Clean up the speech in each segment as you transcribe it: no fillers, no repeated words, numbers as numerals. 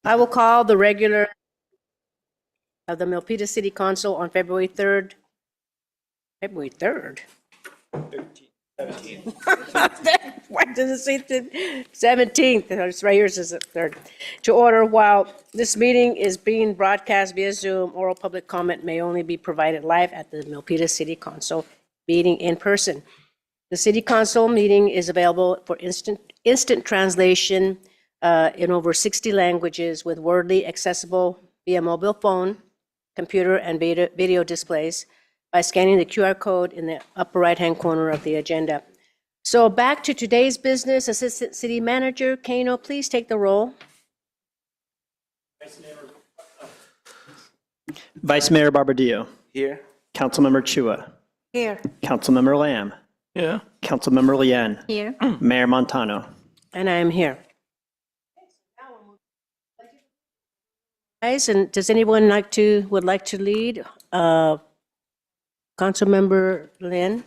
I will call the regular of the Milpitas City Council on February 3rd. February 3rd? 17. Why does it say the 17th? It's right here, it says the 3rd. To order, while this meeting is being broadcast via Zoom, oral public comment may only be provided live at the Milpitas City Council meeting in person. The City Council meeting is available for instant translation in over 60 languages with wordly accessible via mobile phone, computer, and video displays by scanning the QR code in the upper right-hand corner of the agenda. So back to today's business. Assistant City Manager Kano, please take the roll. Vice Mayor Barbadillo. Here. Councilmember Chua. Here. Councilmember Lamb. Yeah. Councilmember Lien. Here. Mayor Montano. And I am here. Guys, and does anyone would like to lead? Councilmember Lynn?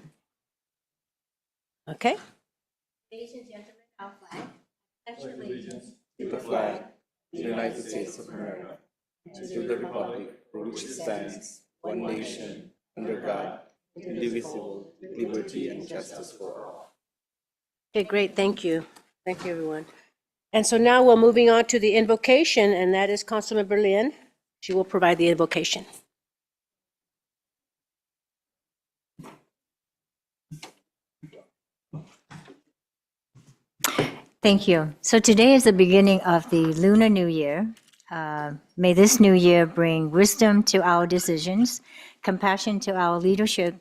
Okay. Ladies and gentlemen, our flag. Pledge allegiance To the flag of the United States of America, to the republic for which it stands, one nation, under God, indivisible, with liberty and justice for all. Okay, great, thank you. Thank you, everyone. And so now we're moving on to the invocation, and that is Councilmember Lynn. She will provide the invocation. Thank you. So today is the beginning of the Lunar New Year. May this new year bring wisdom to our decisions, compassion to our leadership,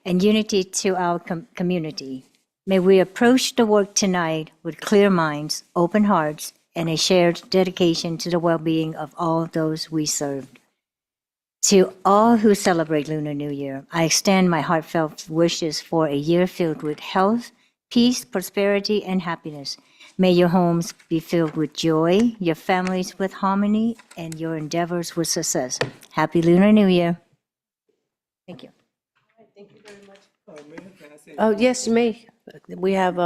and unity to our community. May we approach the work tonight with clear minds, open hearts, and a shared dedication to the well-being of all those we serve. To all who celebrate Lunar New Year, I extend my heartfelt wishes for a year filled with health, peace, prosperity, and happiness. May your homes be filled with joy, your families with harmony, and your endeavors with success. Happy Lunar New Year. Thank you. Oh, yes, you may. We have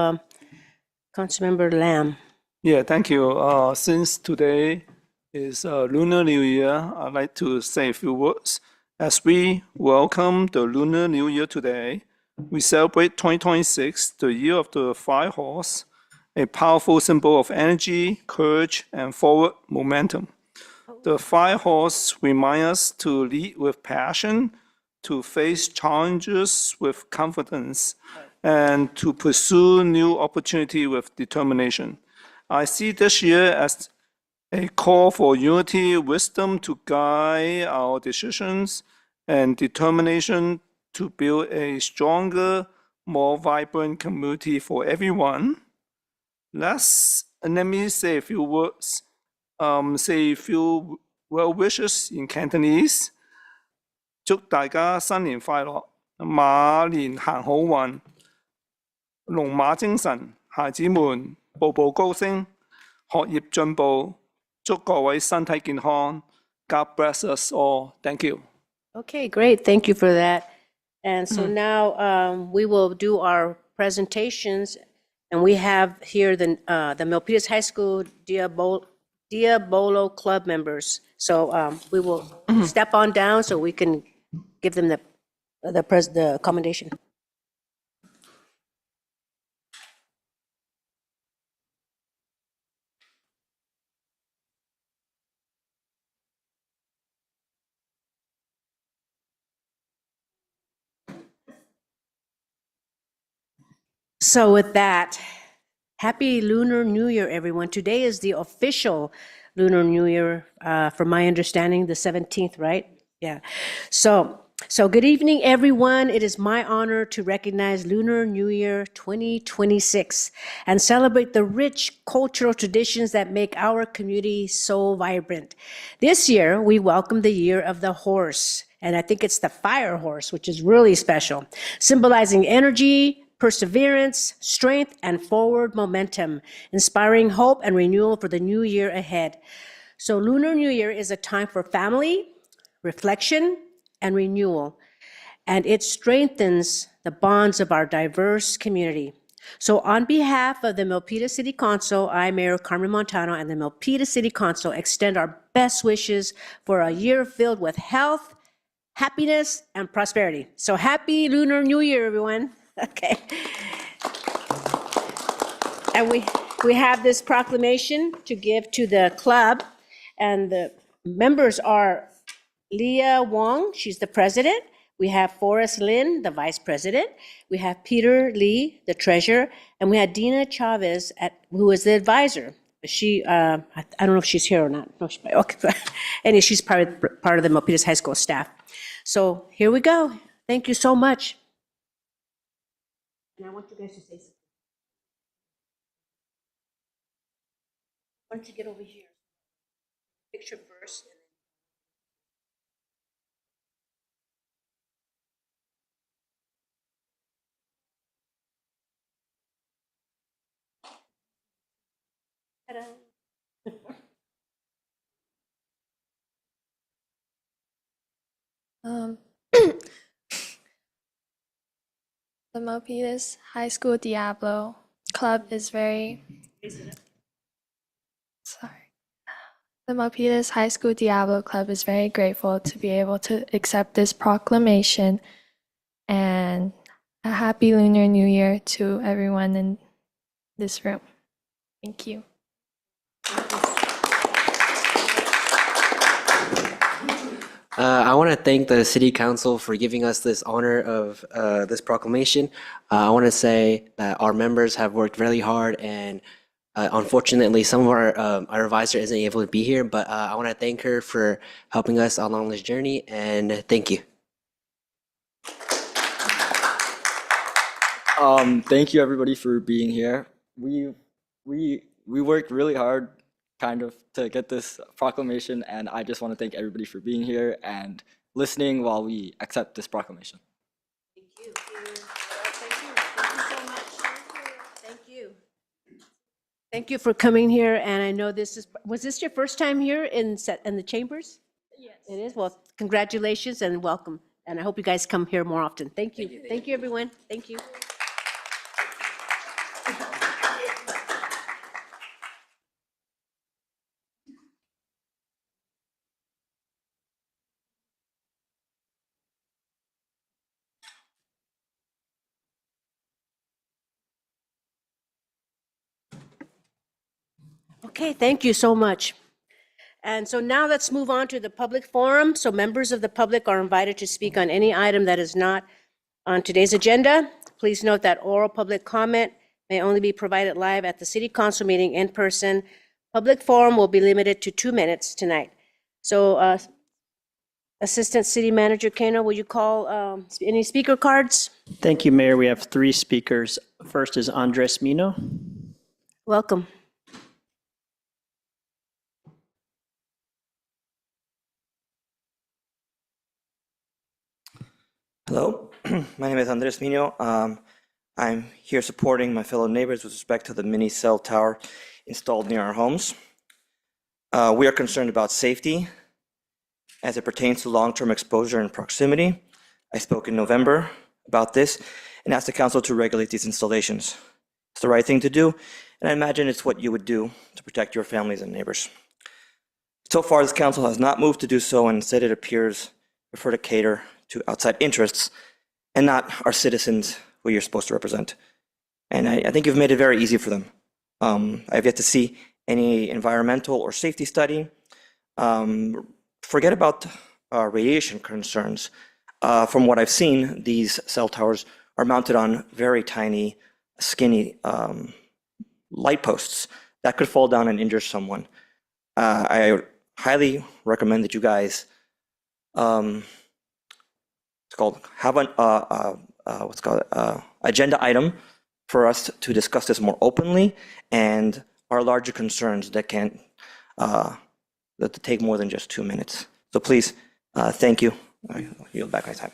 Councilmember Lamb. Yeah, thank you. Since today is Lunar New Year, I'd like to say a few words. As we welcome the Lunar New Year today, we celebrate 2026, the year of the fire horse, a powerful symbol of energy, courage, and forward momentum. The fire horse reminds us to lead with passion, to face challenges with confidence, and to pursue new opportunity with determination. I see this year as a call for unity, wisdom to guide our decisions, and determination to build a stronger, more vibrant community for everyone. Let me say a few words, say a few well wishes in Cantonese. 祝大家新年快樂，馬年行好運，龍馬精神，孩子們步步高升，學業進步，祝各位身體健康。God bless us all. Thank you. Okay, great, thank you for that. And so now we will do our presentations, and we have here the Milpitas High School Diabolo Club members. So we will step on down so we can give them the commendation. So with that, happy Lunar New Year, everyone. Today is the official Lunar New Year, from my understanding, the 17th, right? Yeah. So good evening, everyone. It is my honor to recognize Lunar New Year 2026 and celebrate the rich cultural traditions that make our community so vibrant. This year, we welcome the year of the horse, and I think it's the fire horse, which is really special, symbolizing energy, perseverance, strength, and forward momentum, inspiring hope and renewal for the new year ahead. So Lunar New Year is a time for family, reflection, and renewal, and it strengthens the bonds of our diverse community. So on behalf of the Milpitas City Council, I, Mayor Carmen Montano, and the Milpitas City Council extend our best wishes for a year filled with health, happiness, and prosperity. So happy Lunar New Year, everyone. Okay. And we have this proclamation to give to the club, and the members are Leah Wong, she's the president. We have Forrest Lin, the vice president. We have Peter Lee, the treasurer, and we had Dina Chavez, who is the advisor. She, I don't know if she's here or not. No, okay. Anyway, she's part of the Milpitas High School staff. So here we go. Thank you so much. And I want you guys to say something. Why don't you get over here? Picture first. The Milpitas High School Diablo Club is very The Milpitas High School Diablo Club is very grateful to be able to accept this proclamation, and a happy Lunar New Year to everyone in this room. Thank you. I want to thank the City Council for giving us this honor of this proclamation. I want to say that our members have worked really hard, and unfortunately, some of our advisor isn't able to be here, but I want to thank her for helping us along this journey, and thank you. Thank you everybody for being here. We worked really hard kind of to get this proclamation, and I just want to thank everybody for being here and listening while we accept this proclamation. Thank you. Thank you. Thank you so much. Thank you. Thank you for coming here, and I know was this your first time here in the chambers? Yes. It is? Well, congratulations and welcome, and I hope you guys come here more often. Thank you. Thank you, everyone. Thank you. Okay, thank you so much. And so now let's move on to the public forum. So members of the public are invited to speak on any item that is not on today's agenda. Please note that oral public comment may only be provided live at the City Council meeting in person. Public forum will be limited to 2 minutes tonight. So Assistant City Manager Kano, will you call any speaker cards? Thank you, Mayor. We have 3 speakers. First is Andres Mino. Welcome. Hello, my name is Andres Mino. I'm here supporting my fellow neighbors with respect to the mini cell tower installed near our homes. We are concerned about safety as it pertains to long-term exposure and proximity. I spoke in November about this and asked the council to regulate these installations. It's the right thing to do, and I imagine it's what you would do to protect your families and neighbors. So far, this council has not moved to do so, and instead it appears prefer to cater to outside interests and not our citizens who you're supposed to represent. And I think you've made it very easy for them. I've yet to see any environmental or safety study. Forget about radiation concerns. From what I've seen, these cell towers are mounted on very tiny, skinny light posts that could fall down and injure someone. I highly recommend that you guys have an agenda item for us to discuss this more openly and our larger concerns that can't that take more than just 2 minutes. So please, thank you. I yield back my time.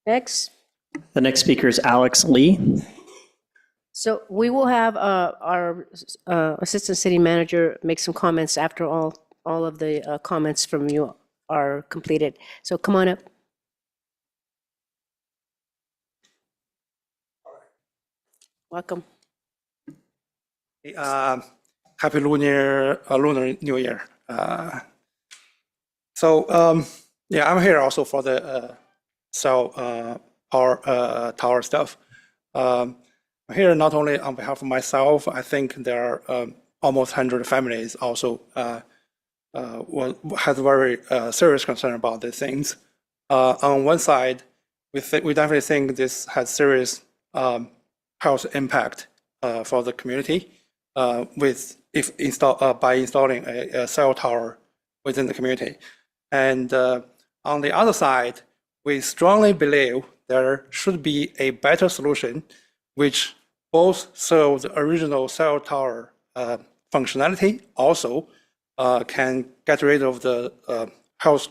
Next. The next speaker is Alex Lee. So we will have our Assistant City Manager make some comments after all of the comments from you are completed. So come on up. Welcome. Happy Lunar New Year. Yeah, I'm here also for the cell power tower stuff. I'm here not only on behalf of myself. I think there are almost 100 families also has very serious concern about these things. On one side, we definitely think this has serious health impact for the community by installing a cell tower within the community. And on the other side, we strongly believe there should be a better solution which both serve the original cell tower functionality, also can get rid of the health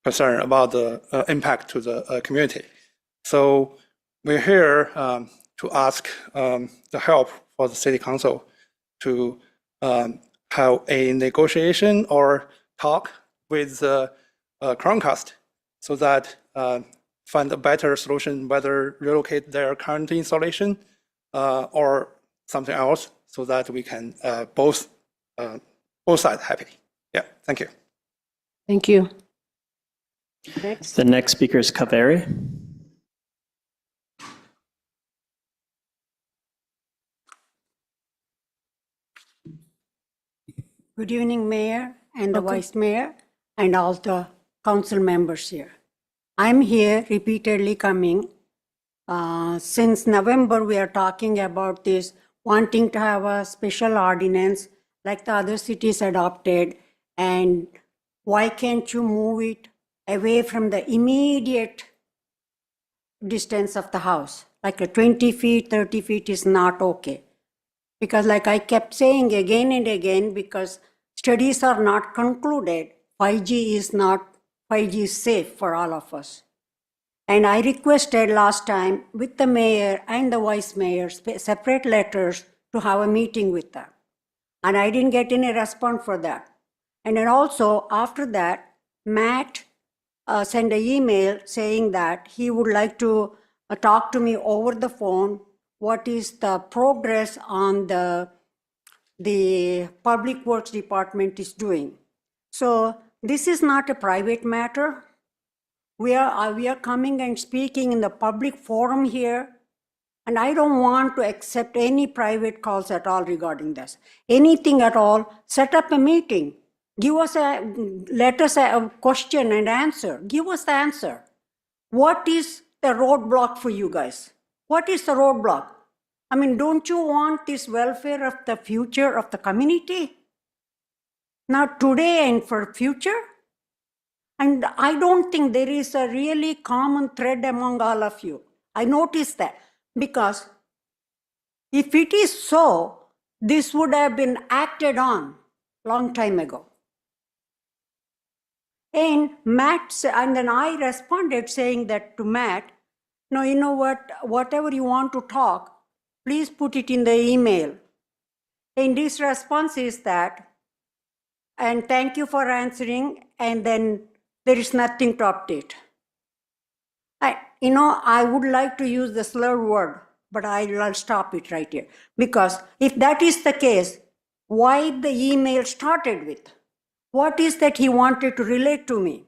concern about the impact to the community. So we're here to ask the help for the city council to have a negotiation or talk with Chromecast so that find a better solution, whether relocate their current installation or something else, so that we can both sides happy. Yeah, thank you. Thank you. Next. The next speaker is Kaveri. Good evening, Mayor and the Vice Mayor and all the council members here. I'm here repeatedly coming. Since November, we are talking about this, wanting to have a special ordinance like the other cities adopted, and why can't you move it away from the immediate distance of the house? Like a 20 feet, 30 feet is not okay. Because like I kept saying again and again, because studies are not concluded, 5G is safe for all of us. And I requested last time with the mayor and the vice mayor, separate letters to have a meeting with them. And I didn't get any response for that. And then also after that, Matt sent an email saying that he would like to talk to me over the phone, what is the progress on the Public Works Department is doing. So this is not a private matter. We are coming and speaking in the public forum here, and I don't want to accept any private calls at all regarding this. Anything at all, set up a meeting. Let us a question and answer. Give us the answer. What is the roadblock for you guys? What is the roadblock? I mean, don't you want this welfare of the future of the community? Not today and for future? And I don't think there is a really common thread among all of you. I noticed that, because if it is so, this would have been acted on long time ago. And then I responded saying that to Matt, no, you know what, whatever you want to talk, please put it in the email. And his response is that, and thank you for answering, and then there is nothing to update. I would like to use the slur word, but I'll stop it right here. Because if that is the case, why the email started with? What is that he wanted to relate to me?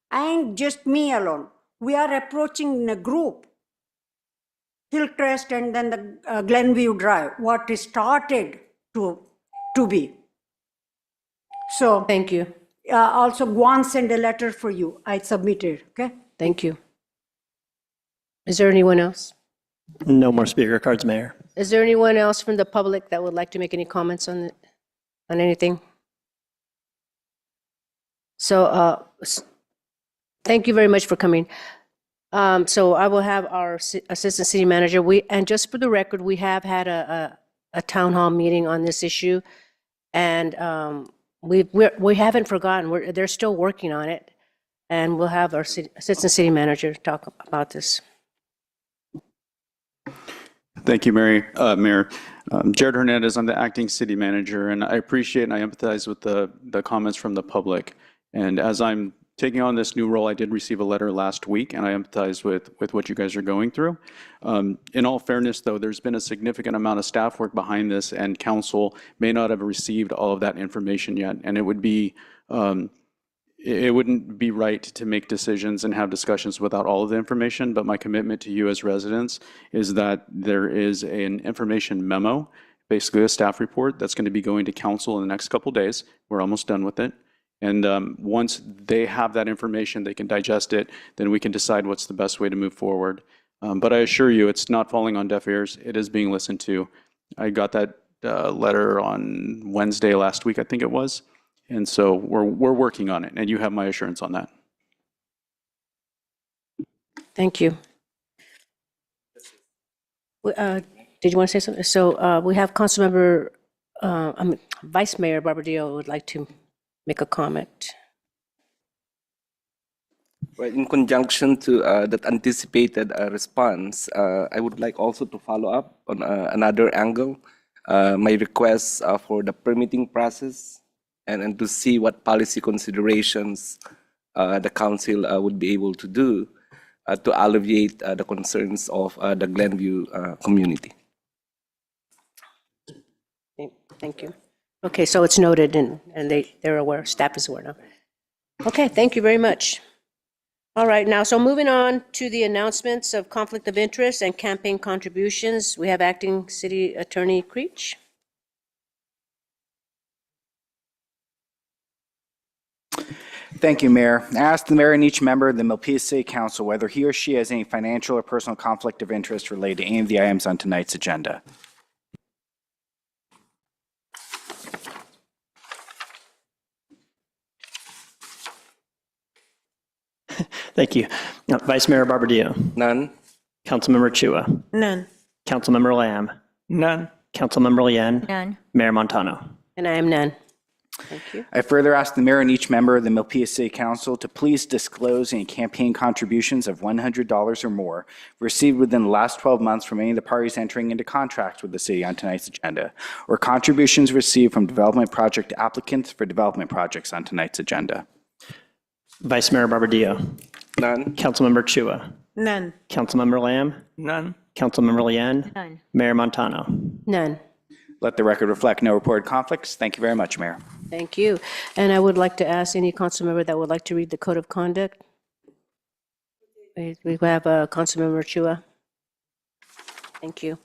And just me alone. We are approaching in a group. Hillcrest and then the Glenview Drive, what is started to be. So Thank you. also Guan sent a letter for you. I submitted, okay? Thank you. Is there anyone else? No more speaker cards, Mayor. Is there anyone else from the public that would like to make any comments on anything? So thank you very much for coming. So I will have our assistant city manager. And just for the record, we have had a town hall meeting on this issue, and we haven't forgotten. They're still working on it, and we'll have our assistant city manager talk about this. Thank you, Mayor. Jared Hernandez, I'm the acting city manager, and I appreciate and I empathize with the comments from the public. And as I'm taking on this new role, I did receive a letter last week, and I empathize with what you guys are going through. In all fairness, though, there's been a significant amount of staff work behind this, and council may not have received all of that information yet, and it would be it wouldn't be right to make decisions and have discussions without all of the information, but my commitment to you as residents is that there is an information memo, basically a staff report that's going to be going to council in the next couple days. We're almost done with it. And once they have that information, they can digest it, then we can decide what's the best way to move forward. But I assure you, it's not falling on deaf ears. It is being listened to. I got that letter on Wednesday last week, I think it was. And so we're working on it, and you have my assurance on that. Thank you. Did you want to say something? So we have Councilmember, Vice Mayor Barbadillo would like to make a comment. Well, in conjunction to that anticipated response, I would like also to follow up on another angle. My request for the permitting process and to see what policy considerations the council would be able to do to alleviate the concerns of the Glenview community. Thank you. Okay, so it's noted and they're aware, staff is aware now. Okay, thank you very much. All right, now, so moving on to the announcements of conflict of interest and campaign contributions, we have Acting City Attorney Creech. Thank you, Mayor. I ask the mayor and each member of the Milpitas City Council whether he or she has any financial or personal conflict of interest related to any of the items on tonight's agenda. Thank you. Vice Mayor Barbadillo. None. Councilmember Chua. None. Councilmember Lamb. None. Councilmember Lien. None. Mayor Montano. And I am none. Thank you. I further ask the mayor and each member of the Milpitas City Council to please disclose any campaign contributions of $100 or more received within the last 12 months from any of the parties entering into contracts with the city on tonight's agenda, or contributions received from development project applicants for development projects on tonight's agenda. Vice Mayor Barbadillo. None. Councilmember Chua. None. Councilmember Lamb. None. Councilmember Lien. None. Mayor Montano. None. Let the record reflect no reported conflicts. Thank you very much, Mayor. Thank you. And I would like to ask any council member that would like to read the code of conduct. We have Councilmember Chua. Thank you.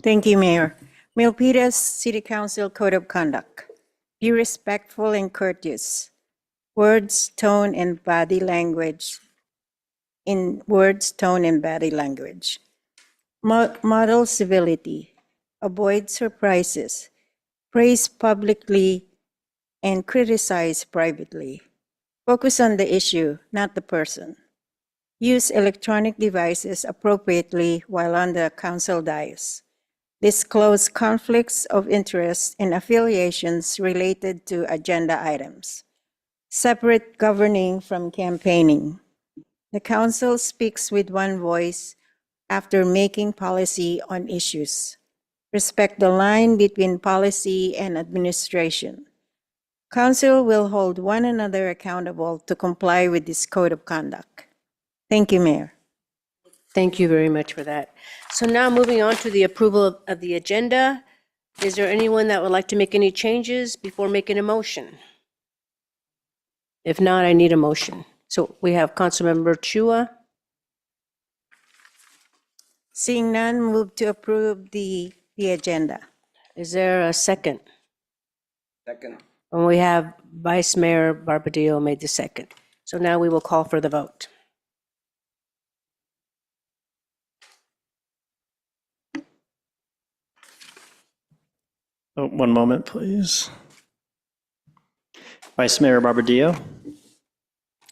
Thank you, Mayor. Milpitas City Council Code of Conduct. Be respectful and courteous. Words, tone, and body language. In words, tone, and body language. Model civility. Avoid surprises. Praise publicly and criticize privately. Focus on the issue, not the person. Use electronic devices appropriately while on the council dais. Disclose conflicts of interest and affiliations related to agenda items. Separate governing from campaigning. The council speaks with one voice after making policy on issues. Respect the line between policy and administration. Council will hold one another accountable to comply with this code of conduct. Thank you, Mayor. Thank you very much for that. So now moving on to the approval of the agenda. Is there anyone that would like to make any changes before making a motion? If not, I need a motion. So we have Councilmember Chua. Seeing none, move to approve the agenda. Is there a second? Second. And we have Vice Mayor Barbadillo made the second. So now we will call for the vote. Oh, one moment, please. Vice Mayor Barbadillo.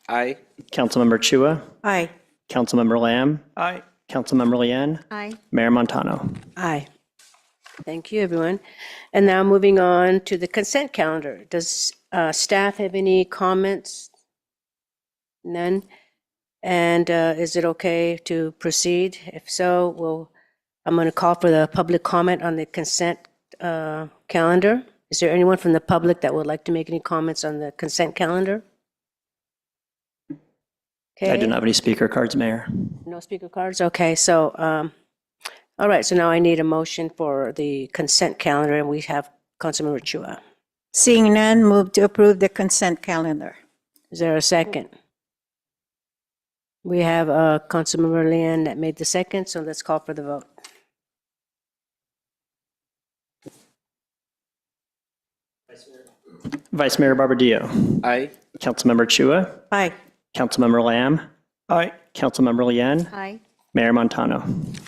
Aye. Councilmember Chua. Aye. Councilmember Lamb. Aye. Councilmember Lien. Aye. Mayor Montano. Aye. Thank you, everyone. And now moving on to the consent calendar. Does staff have any comments? None? And is it okay to proceed? If so, I'm going to call for the public comment on the consent calendar. Is there anyone from the public that would like to make any comments on the consent calendar? I do Okay, not have any speaker cards, Mayor. no speaker cards? Okay, so, all right, so now I need a motion for the consent calendar, and we have Councilmember Chua. Seeing none, move to approve the consent calendar. Is there a second? We have Councilmember Leanne that made the second, so let's call for the vote. Vice Mayor Barbadillo. Aye. Councilmember Chua. Aye. Councilmember Lamb. Aye. Councilmember Lian. Aye. Mayor Montano.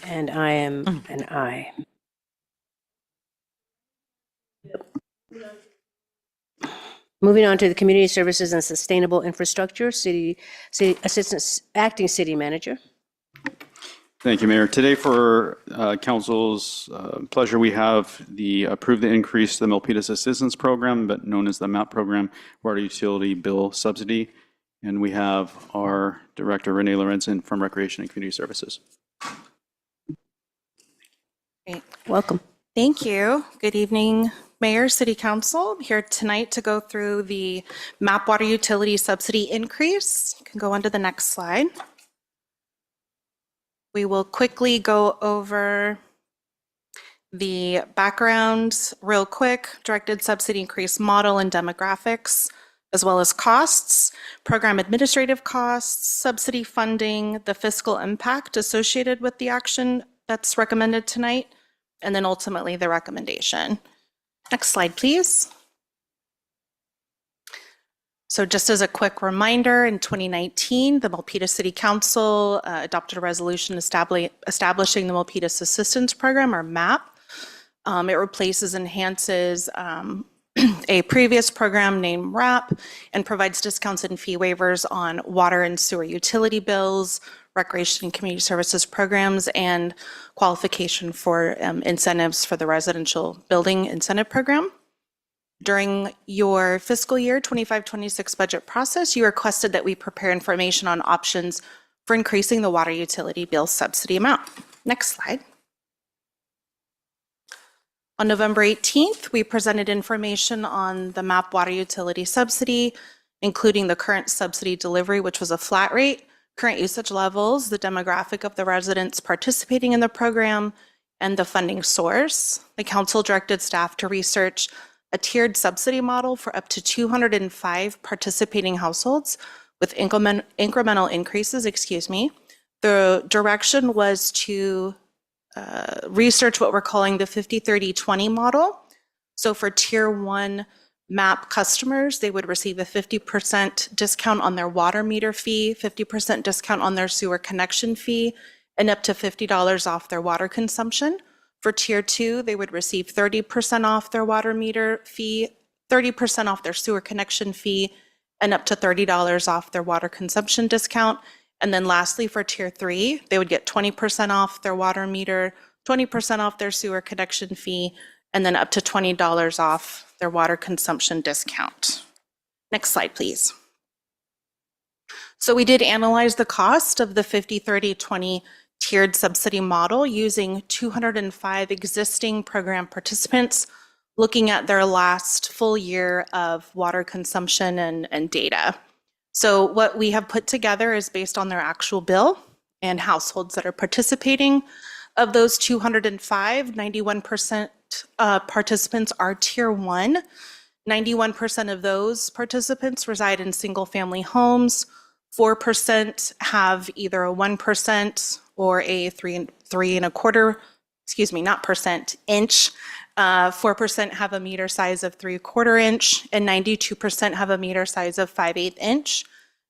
And I am an aye. Moving on to the Community Services and Sustainable Infrastructure, City Assistant Acting City Manager. Thank you, Mayor. Today, for Council's pleasure, we have the approve the increase to the Milpitas Assistance Program, but known as the MAP program, Water Utility Bill Subsidy. And we have our Director, Renee Lorenzen from Recreation and Community Services. Great. Welcome. Thank you. Good evening, Mayor, City Council. I'm here tonight to go through the MAP water utility subsidy increase. You can go on to the next slide. We will quickly go over the background real quick, directed subsidy increase model and demographics, as well as costs, program administrative costs, subsidy funding, the fiscal impact associated with the action that's recommended tonight, and then ultimately the recommendation. Next slide, please. So just as a quick reminder, in 2019, the Milpitas City Council adopted a resolution establishing the Milpitas Assistance Program, or MAP. It replaces, enhances a previous program named RAP and provides discounts and fee waivers on water and sewer utility bills, recreation and community services programs, and qualification for incentives for the residential building incentive program. During your fiscal year 25-26 budget process, you requested that we prepare information on options for increasing the water utility bill subsidy amount. Next slide. On November 18th, we presented information on the MAP water utility subsidy, including the current subsidy delivery, which was a flat rate, current usage levels, the demographic of the residents participating in the program, and the funding source. The council directed staff to research a tiered subsidy model for up to 205 participating households with incremental increases, The direction was to research what we're calling the 50-30-20 model. So for tier 1 MAP customers, they would receive a 50% discount on their water meter fee, 50% discount on their sewer connection fee, and up to $50 off their water consumption. For tier 2, they would receive 30% off their water meter fee, 30% off their sewer connection fee, and up to $30 off their water consumption discount. And then lastly, for tier 3, they would get 20% off their water meter, 20% off their sewer connection fee, and then up to $20 off their water consumption discount. Next slide, please. So we did analyze the cost of the 50-30-20 tiered subsidy model using 205 existing program participants, looking at their last full year of water consumption and data. So what we have put together is based on their actual bill and households that are participating. Of those 205, 91% participants are tier 1. 91% of those participants reside in single-family homes. 4% have either a 1% or a 3.25, inch. 4% have a meter size of 3/4 inch, and 92% have a meter size of 5/8 inch.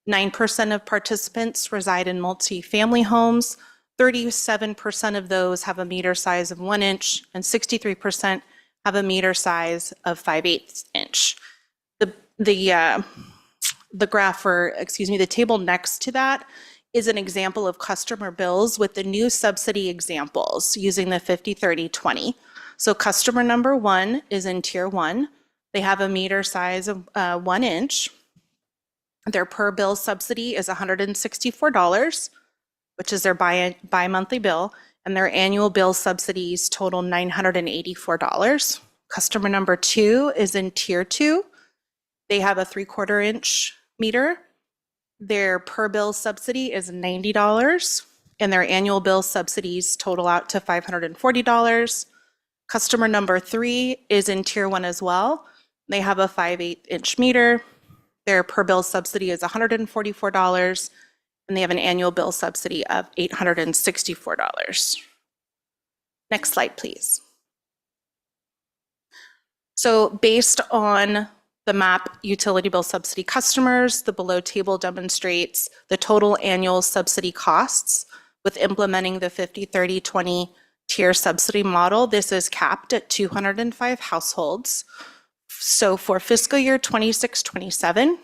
9% of participants reside in multi-family homes. 37% of those have a meter size of 1 inch, and 63% have a meter size of 5/8 inch. The graph, or the table next to that is an example of customer bills with the new subsidy examples using the 50-30-20. So customer number 1 is in tier 1. They have a meter size of 1 inch. Their per bill subsidy is $164, which is their bi-monthly bill, and their annual bill subsidies total $984. Customer number 2 is in tier 2. They have a 3/4 inch meter. Their per bill subsidy is $90, and their annual bill subsidies total out to $540. Customer number 3 is in tier 1 as well. They have a 5/8 inch meter. Their per bill subsidy is $144, and they have an annual bill subsidy of $864. Next slide, please. So based on the MAP utility bill subsidy customers, the below table demonstrates the total annual subsidy costs with implementing the 50-30-20 tier subsidy model. This is capped at 205 households. So for fiscal year 26-27,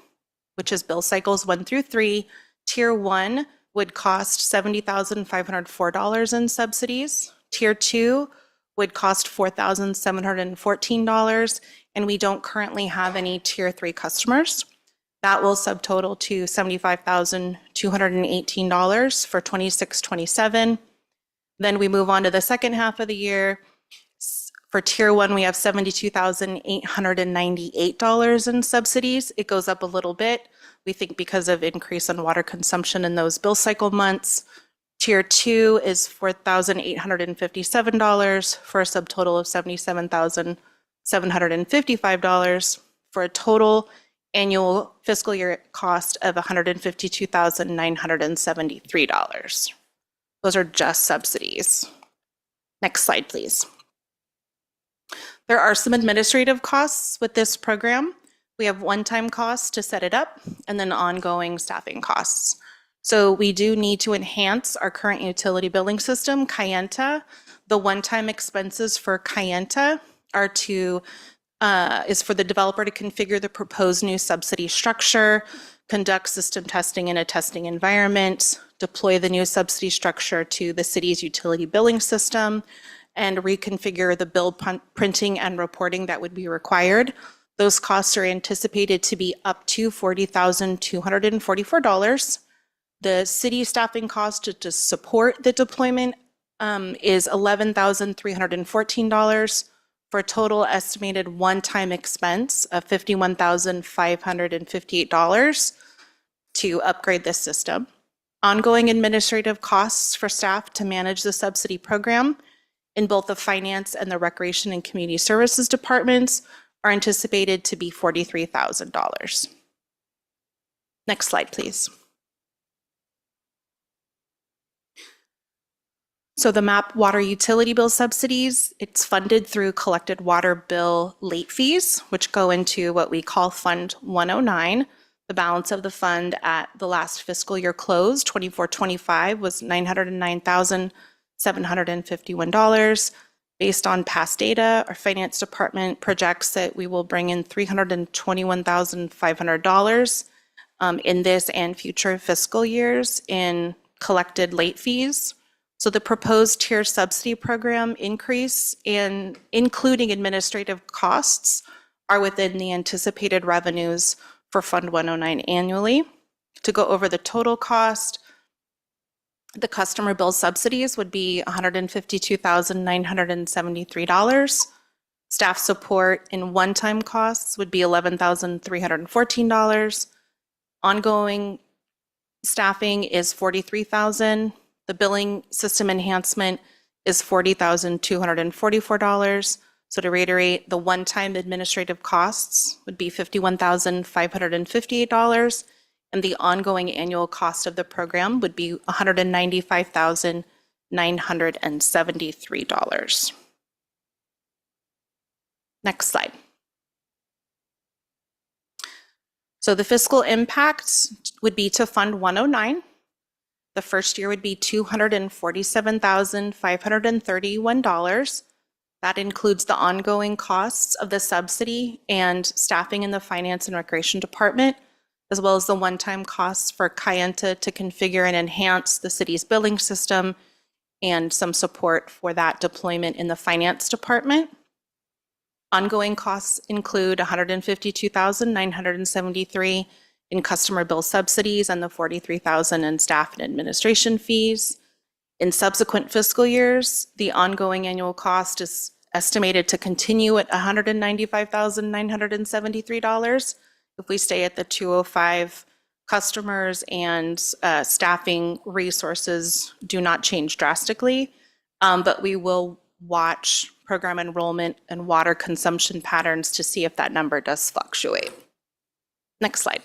which is bill cycles 1 through 3, tier 1 would cost $70,504 in subsidies. Tier 2 would cost $4,714, and we don't currently have any tier 3 customers. That will subtotal to $75,218 for 26-27. Then we move on to the second half of the year. For tier 1, we have $72,898 in subsidies. It goes up a little bit, we think, because of increase in water consumption in those bill cycle months. Tier 2 is $4,857 for a subtotal of $77,755 for a total annual fiscal year cost of $152,973. Those are just subsidies. Next slide, please. There are some administrative costs with this program. We have one-time costs to set it up and then ongoing staffing costs. So we do need to enhance our current utility billing system, Kayenta. The one-time expenses for Kayenta are is for the developer to configure the proposed new subsidy structure, conduct system testing in a testing environment, deploy the new subsidy structure to the city's utility billing system, and reconfigure the bill printing and reporting that would be required. Those costs are anticipated to be up to $40,244. The city staffing cost to support the deployment is $11,314 for a total estimated one-time expense of $51,558 to upgrade this system. Ongoing administrative costs for staff to manage the subsidy program in both the finance and the recreation and community services departments are anticipated to be $43,000. Next slide, please. So the MAP water utility bill subsidies, it's funded through collected water bill late fees, which go into what we call Fund 109. The balance of the fund at the last fiscal year close, 24-25, was $909,751. Based on past data, our finance department projects that we will bring in $321,500 in this and future fiscal years in collected late fees. So the proposed tier subsidy program increase in including administrative costs are within the anticipated revenues for Fund 109 annually. To go over the total cost, the customer bill subsidies would be $152,973. Staff support in one-time costs would be $11,314. Ongoing staffing is $43,000. The billing system enhancement is $40,244. So to reiterate, the one-time administrative costs would be $51,558, and the ongoing annual cost of the program would be $195,973. Next slide. So the fiscal impact would be to Fund 109. The first year would be $247,531. That includes the ongoing costs of the subsidy and staffing in the Finance and Recreation Department, as well as the one-time costs for Kayenta to configure and enhance the city's billing system and some support for that deployment in the Finance Department. Ongoing costs include $152,973 in customer bill subsidies and the $43,000 in staff and administration fees. In subsequent fiscal years, the ongoing annual cost is estimated to continue at $195,973. If we stay at the 205, customers and staffing resources do not change drastically, but we will watch program enrollment and water consumption patterns to see if that number does fluctuate. Next slide.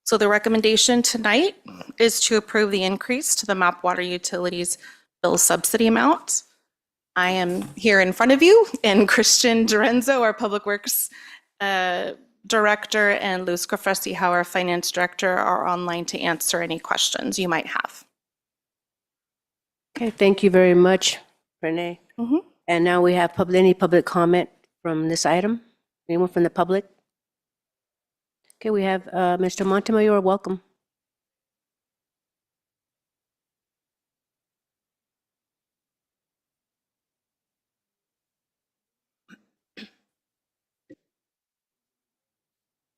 So the recommendation tonight is to approve the increase to the MAP Water Utilities bill subsidy amount. I am here in front of you, and Christian Dorenzo, our Public Works Director, and Luz Cofresi, our Finance Director, are online to answer any questions you might have. Okay, thank you very much, Renee. Mhm. And now we have any public comment from this item? Anyone from the public? Okay, we have Mr. Montemayor, welcome.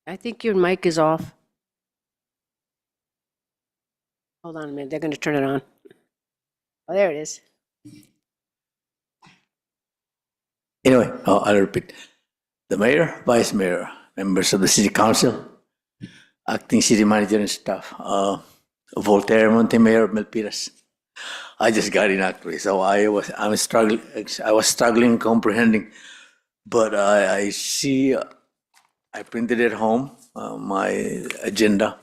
I think your mic is off. Hold on a minute, they're going to turn it on. Oh, there it is. Anyway, I'll repeat. The mayor, vice mayor, members of the city council, acting city manager and staff, Voltaire Montemayor of Milpitas. I just got in actually, so I was struggling comprehending, but I see. I printed at home my agenda.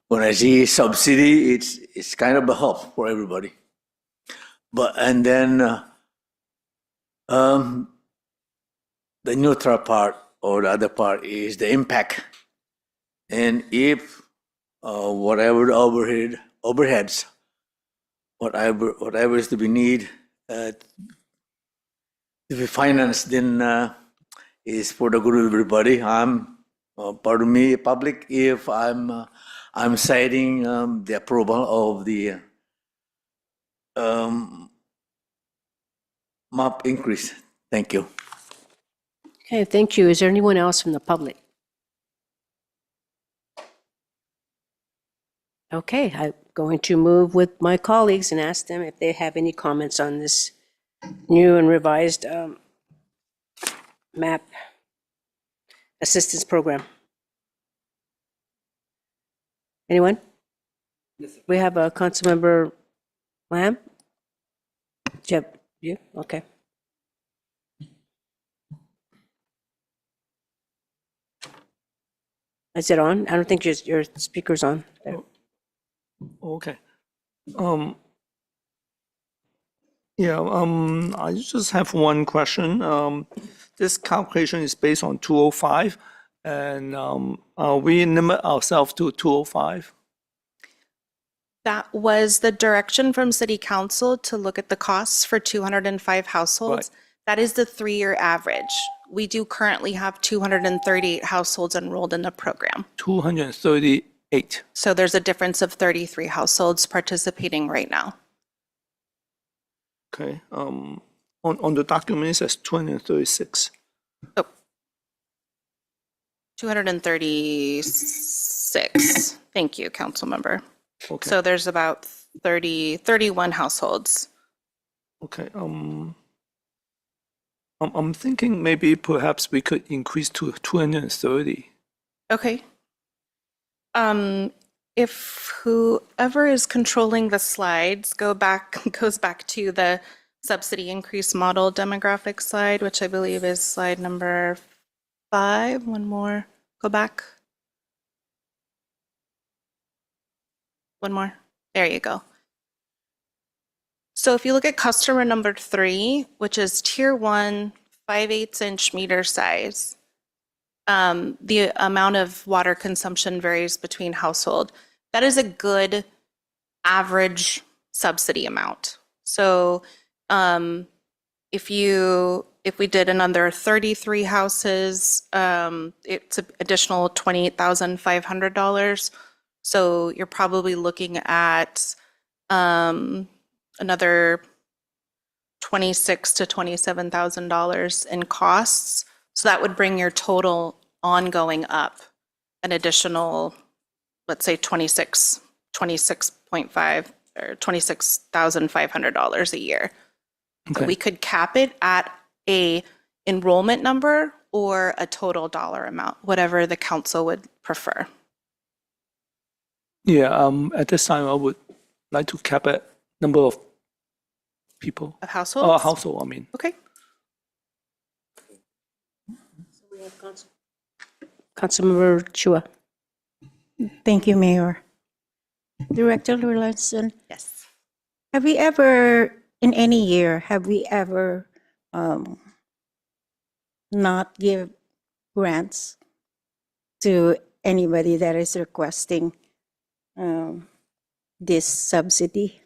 When I see subsidy, it's kind of a help for everybody. But and then the neutral part or the other part is the impact. And if whatever the overheads, whatever is to be need to be financed, then is for the good of everybody. Pardon me, public, if I'm citing the approval of the MAP increase. Thank you. Okay, thank you. Is there anyone else from the public? Okay, I'm going to move with my colleagues and ask them if they have any comments on this new and revised MAP assistance program. Anyone? We have a Councilmember Lamb. Jeb, you? Okay. Is it on? I don't think your speaker's on. There. Okay. I just have one question. This calculation is based on 205, and we limit ourselves to 205. That was the direction from City Council to look at the costs for 205 households. Right. That is the 3-year average. We do currently have 238 households enrolled in the program. 238. So there's a difference of 33 households participating right now. Okay. On the document it says 236. Oh. 236. Thank you, council member. Okay. So there's about 31 households. Okay. I'm thinking maybe perhaps we could increase to 230. Okay. If whoever is controlling the slides goes back to the subsidy increase model demographic slide, which I believe is slide number 5. One more. Go back. One more. There you go. So if you look at customer number 3, which is tier 1, 5/8" meter size, the amount of water consumption varies between household. That is a good average subsidy amount. So if we did another 33 houses, it's an additional $28,500. So you're probably looking at another $26,000 to $27,000 in costs. So that would bring your total ongoing up an additional, let's say $26.5 or $26,500 a year. So we could cap it at a enrollment number or a total dollar amount, whatever the council would prefer. Yeah, at this time, I would like to cap it number of people. Of households? Household, I mean. Okay. Councilmember Chua. Thank you, Mayor. Director Lurlason, Yes. have we ever, in any year, have we ever not give grants to anybody that is requesting this subsidy?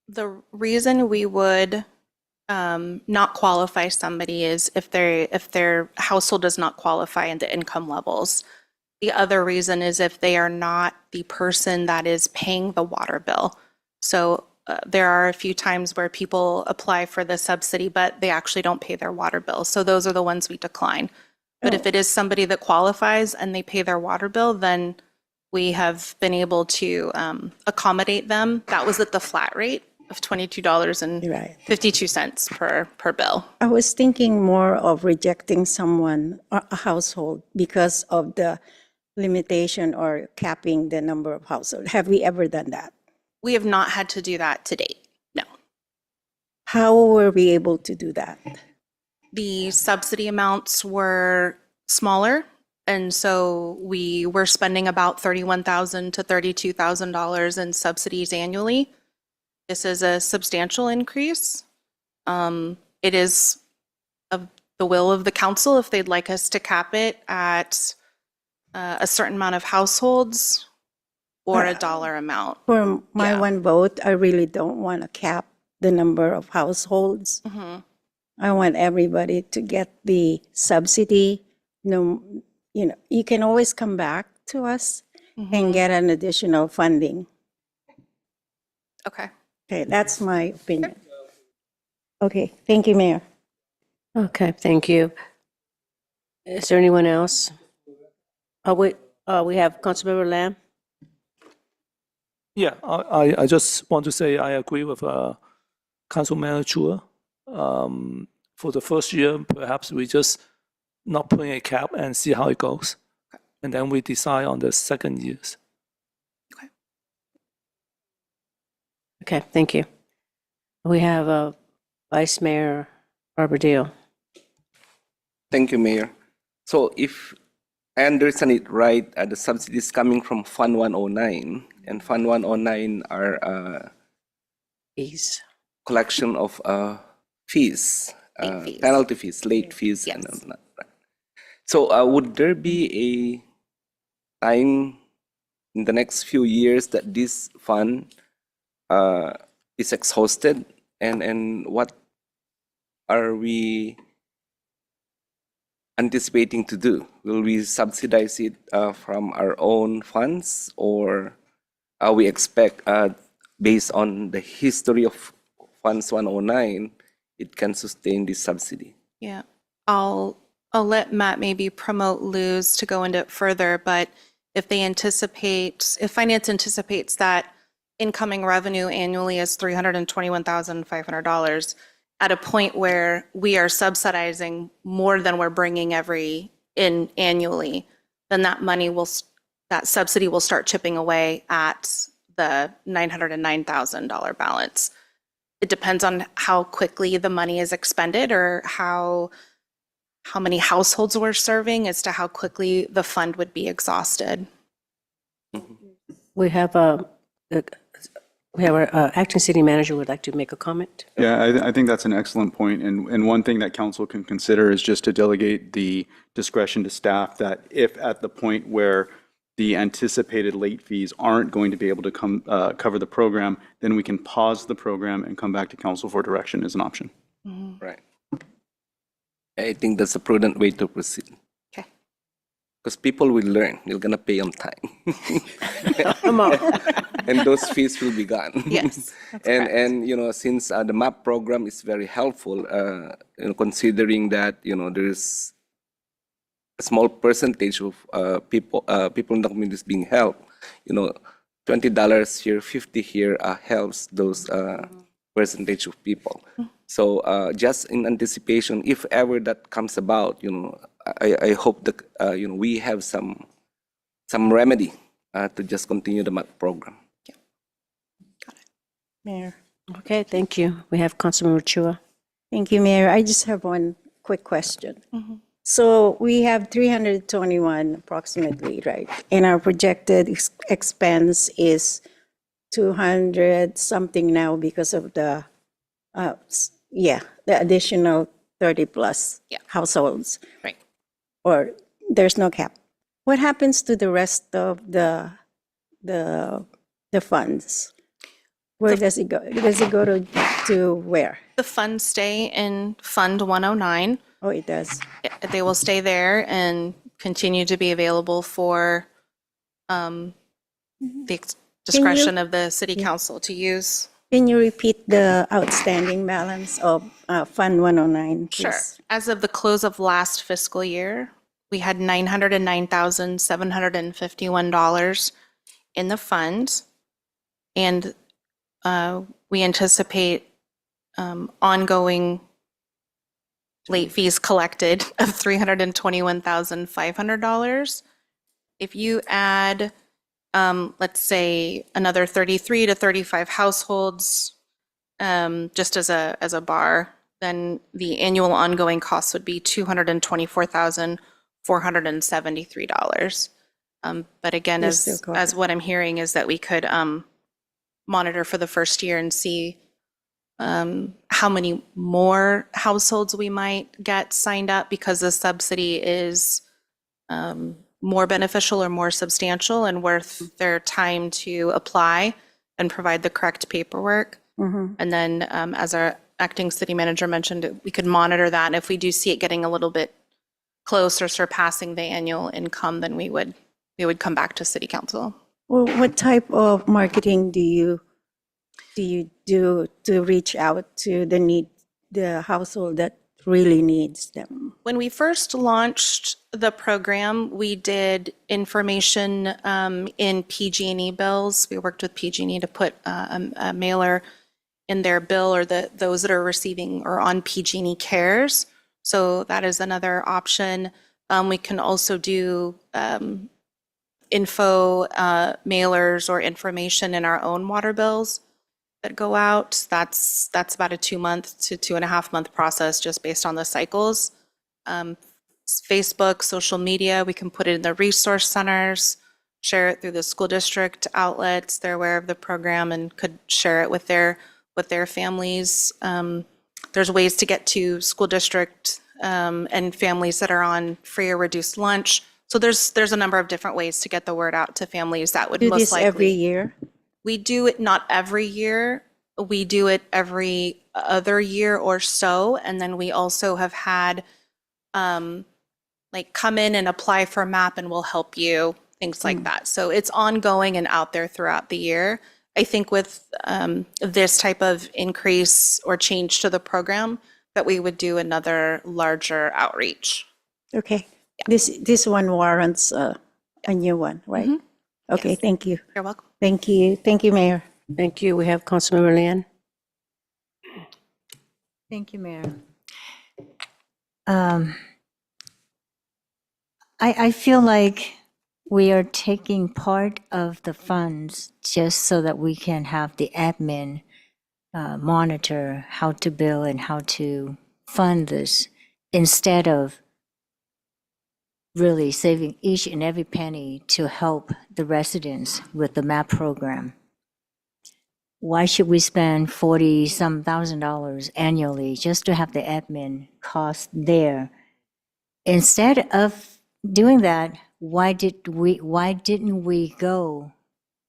The reason we would not qualify somebody is if their household does not qualify in the income levels. The other reason is if they are not the person that is paying the water bill. So there are a few times where people apply for the subsidy, but they actually don't pay their water bill. So those are the ones we decline. But if it is somebody that qualifies and they pay their water bill, then we have been able to accommodate them. That was at the flat rate of $22.52 per bill. I was thinking more of rejecting someone, a household, because of the limitation or capping the number of households. Have we ever done that? We have not had to do that to date, no. How were we able to do that? The subsidy amounts were smaller, and so we were spending about $31,000 to $32,000 in subsidies annually. This is a substantial increase. It is of the will of the council if they'd like us to cap it at a certain amount of households or a dollar amount. For my Yeah. one vote, I really don't want to cap the number of households. Mhm. I want everybody to get the subsidy. No, you can always come back to us and get an additional funding. Okay. Okay, that's my opinion. Okay, thank you, Mayor. Okay, thank you. Is there anyone else? Oh, wait, we have Councilmember Lamb. Yeah, I just want to say I agree with Councilman Chua. For the first year, perhaps we just not putting a cap and see how it goes. And then we decide on the second years. Okay, thank you. We have Vice Mayor Barbadillo. Thank you, Mayor. So if I understand it right, the subsidy is coming from Fund 109, and Fund 109 are fees, collection of fees, fees. penalty fees, late fees, and all that. Right. So would there be a time in the next few years that this fund is exhausted, and what are we anticipating to do? Will we subsidize it from our own funds, or we expect, based on the history of Funds 109, it can sustain this subsidy? Yeah, I'll let Matt maybe promote Luz to go into it further, but if finance anticipates that incoming revenue annually is $321,500, at a point where we are subsidizing more than we're bringing in annually, then that subsidy will start chipping away at the $909,000 balance. It depends on how quickly the money is expended or how many households we're serving as to how quickly the fund would be exhausted. We have our acting city manager would like to make a comment. Yeah, I think that's an excellent point. And one thing that council can consider is just to delegate the discretion to staff that if at the point where the anticipated late fees aren't going to be able to cover the program, then we can pause the program and come back to council for direction as an option. Right. I think that's a prudent way to proceed. Okay. Because people will learn. They're going to pay on time. Come on. And those fees will be gone. Yes. And since the MAP program is very helpful, considering that there's a small percentage of people in the community is being helped, $20 here, $50 here helps those percentage of people. So just in anticipation, if ever that comes about, I hope that we have some remedy to just continue the MAP program. Mayor. Okay, thank you. We have Councilmember Chua. Thank you, Mayor. I just have one quick question. So we have 321 approximately, right? And our projected expense is 200 something now because of the, the additional 30 plus households. Right. Or there's no cap. What happens to the rest of the funds? Where does it go? Does it go to where? The funds stay in Fund 109. Oh, it does. They will stay there and continue to be available for the discretion of the city council to use. Can you repeat the outstanding balance of Fund 109, please? Sure. As of the close of last fiscal year, we had $909,751 in the fund, and we anticipate ongoing late fees collected of $321,500. If you add, let's say, another 33 to 35 households, just as a bar, then the annual ongoing cost would be $224,473. But again, as what I'm hearing is that we could monitor for the first year and see how many more households we might get signed up because the subsidy is more beneficial or more substantial and worth their time to apply and provide the correct paperwork. And then as our acting city manager mentioned, we could monitor that. And if we do see it getting a little bit close or surpassing the annual income, then we would come back to city council. Well, what type of marketing do you do to reach out to the household that really needs them? When we first launched the program, we did information in PG&E bills. We worked with PG&E to put a mailer in their bill, or those that are receiving or on PG&E cares. So that is another option. We can also do info mailers or information in our own water bills that go out. That's about a 2-month to 2.5-month process just based on the cycles. Facebook, social media, we can put it in the resource centers, share it through the school district outlets. They're aware of the program and could share it with their families. There's ways to get to school district and families that are on free or reduced lunch. So there's a number of different ways to get the word out to families that would Do most this likely. every year? We do it not every year. We do it every other year or so. And then we also have had come in and apply for a map and we'll help you, things like that. So it's ongoing and out there throughout the year. I think with this type of increase or change to the program, that we would do another larger outreach. Okay. This one warrants a new one, right? Okay, Yes. thank you. You're welcome. Thank you. Thank you, Mayor. Thank you. We have Councilmember Lian. Thank you, Mayor. I feel like we are taking part of the funds just so that we can have the admin monitor how to bill and how to fund this, instead of really saving each and every penny to help the residents with the MAP program. Why should we spend $40-some thousand annually just to have the admin cost there? Instead of doing that, why didn't we go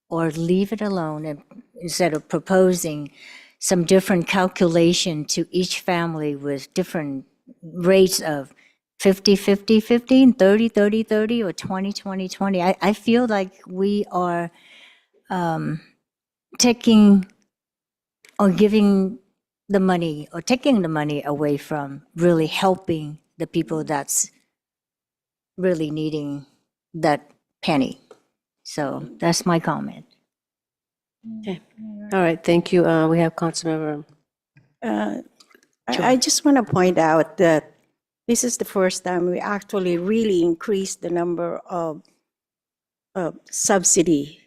or leave it alone, and instead of proposing some different calculation to each family with different rates of 50, 50, 15, 30, 30, 30, or 20, 20, 20. I feel like we are taking or giving the money or taking the money away from really helping the people that's really needing that penny. So that's my comment. Okay. All right, thank you. We have Councilmember I just want to point out that this is the first time we actually really increased the number of subsidy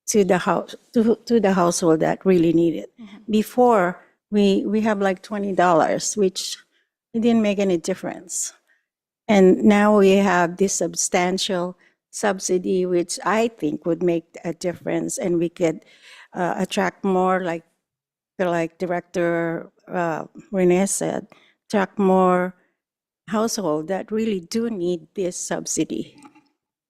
to the house to the household that really need it. Before we have like $20, which it didn't make any difference. And now we have this substantial subsidy, which I think would make a difference, and we could attract more, like Director Renee said, attract more household that really do need this subsidy.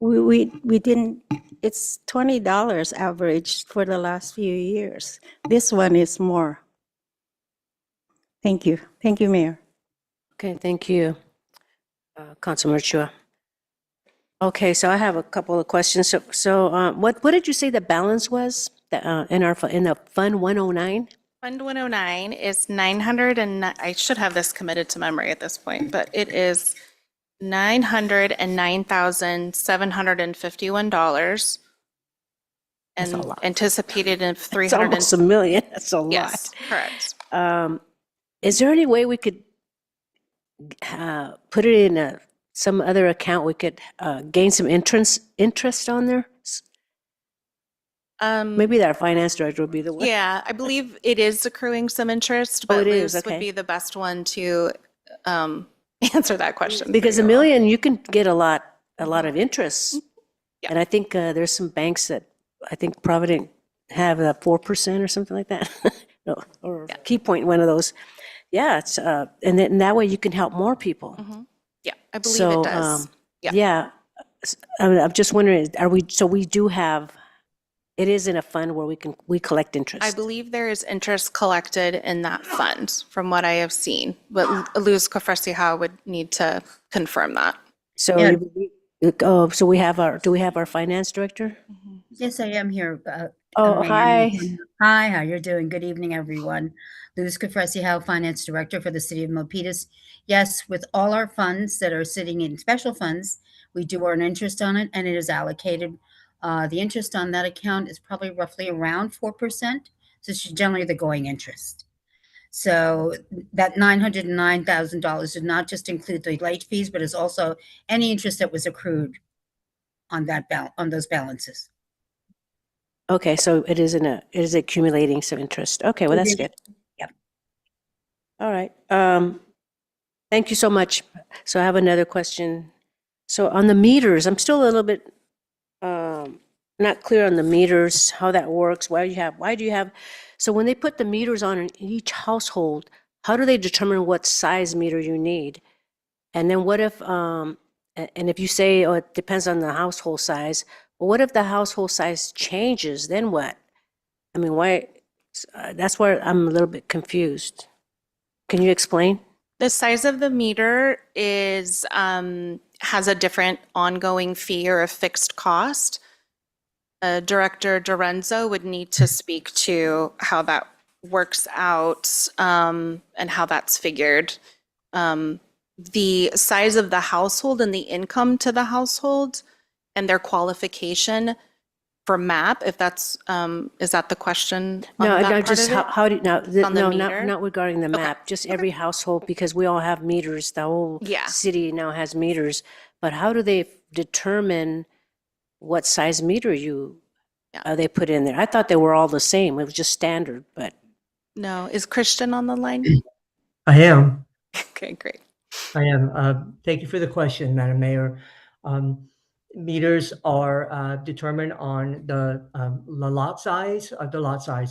We didn't, it's $20 average for the last few years. This one is more. Thank you. Thank you, Mayor. Okay, thank you, Councilmember Chua. Okay, so I have a couple of questions. So, what did you say the balance was in the Fund 109? Fund 109 is 900, and I should have this committed to memory at this point, but it is $909,751 and anticipated in It's 300. almost $1 million. That's a lot. Yes, correct. Is there any way we could put it in some other account? We could gain some interest on there? Maybe our finance director would be the one. Yeah, I believe it is accruing some interest, Oh, but it is, Luz okay. would be the best one to answer that question. for Because you $1 all. million, you can get a lot of interest. Yeah. And I think there's some banks that, I think Provident have 4% or something like that. No, or Key Point, one of those. Yeah, it's, and then that way you can help more people. Yeah, I believe So, it does. Yeah. yeah, I'm just wondering, so we do have, it is in a fund where we collect interest? I believe there is interest collected in that fund, from what I have seen, but Luz Kofresiha would need to confirm that. So, Yeah. so do we have our finance director? Yes, I am here. Oh, Mayor. hi. Hi, how you're doing? Good evening, everyone. Luz Kofresiha, Finance Director for the City of Milpitas. Yes, with all our funds that are sitting in special funds, we do earn interest on it, and it is allocated. The interest on that account is probably roughly around 4%. So it's generally the going interest. So that $909,000 did not just include the late fees, but is also any interest that was accrued on on those balances. Okay, so it is accumulating some interest. Okay, well, that's good. Yep. All right. Thank you so much. So I have another question. So on the meters, I'm still a little bit not clear on the meters, how that works. Why do you have, so when they put the meters on in each household, how do they determine what size meter you need? And then what if, and if you say, oh, it depends on the household size, well, what if the household size changes, then what? I mean, why, that's where I'm a little bit confused. Can you explain? The size of the meter is has a different ongoing fee or a fixed cost. Director Dorenzo would need to speak to how that works out and how that's figured. The size of the household and the income to the household and their qualification for MAP, if that's, is that the question? on No, that no, part just of it? how do, now, On the no, meter? not regarding the map, just every household, because we all have meters, the whole Yeah. city now has meters. But how do they determine what size meter they put in there? I thought they were all the same, it was just standard, but. No, is Christian on the line? I am. Okay, great. I am. Thank you for the question, Madam Mayor. Meters are determined on the lot size,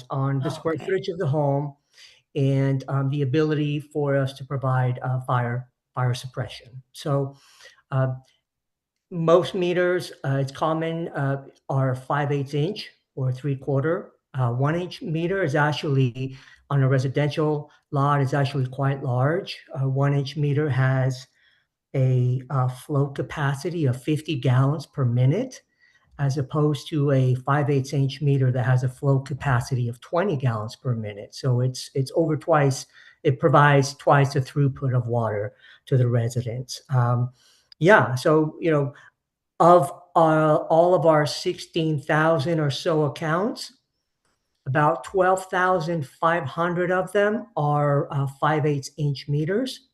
on the square footage of the home, and the ability for us to provide fire suppression. So most meters, it's common, are 5/8 inch or 3/4. 1-inch meter is actually, on a residential lot, is actually quite large. A 1-inch meter has a flow capacity of 50 gallons per minute, as opposed to a 5/8 inch meter that has a flow capacity of 20 gallons per minute. So it's over twice, it provides twice the throughput of water to the residents. Yeah, so, you know, of all of our 16,000 or so accounts, About 12,500 of them are 5/8 inch meters.